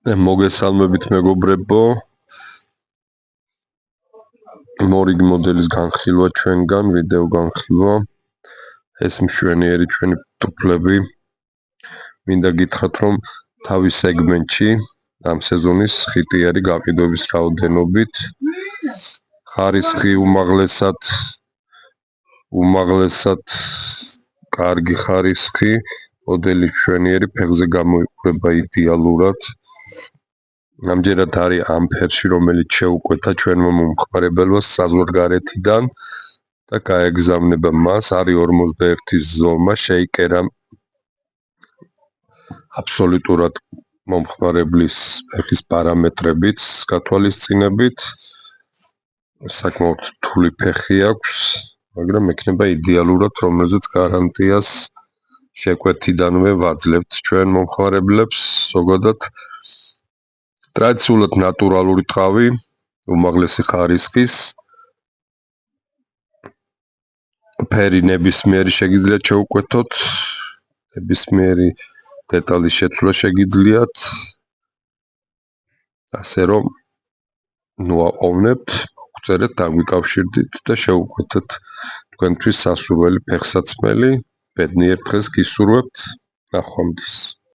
მოგესალმებით მეგობრებო, მორიგ მოდელის განხილვა ჩვენგან, ვიდეო განხილვა. ეს მშვენიერი ჩვენი ფტუფლები. მინდა გითხრათ, რომ თავის სეგმენტში ამ სეზონის ხიტიერი გაყიდვების რაოდენობით ხარისხი უმაღლესად კარგი ხარისხი, მოდელი მშვენიერი, ფეხზე გამოიყურება იდეალურად. ამჯერად არის ამ ფერში, რომელიც შეუკვეთა ჩვენმა მომხმარებელს საზღვარგარეთიდან და გაეგზავნება მას. არის 41 ზომა, შეიკერა აბსოლუტურად მომხმარებლის ფეხის პარამეტრებით, გათვალისწინებით. საკმაოდ რთული ფეხი აქვს, მაგრამ ექნება იდეალურად, რომელზეც გარანტიას შეკვეთიდანვე ვაძლევთ ჩვენ მომხმარებლებს. ზოგადად ტრადიციულად ნატურალური ტყავი, უმაღლესი ხარისხის, ფერი ნებისმიერი შეგიძლიათ შეუკვეთოთ, ნებისმიერი დეტალის შეცვლა შეგიძლიათ, ასე რომ ნუაყოვნებთ, მოგწერეთ, დაგვიკავშირდით და შეუკვეთეთ თქვენთვის სასურველი ფეხსაცმელი. ბედნიერ დღეს გისურვებთ, ნახვამდის.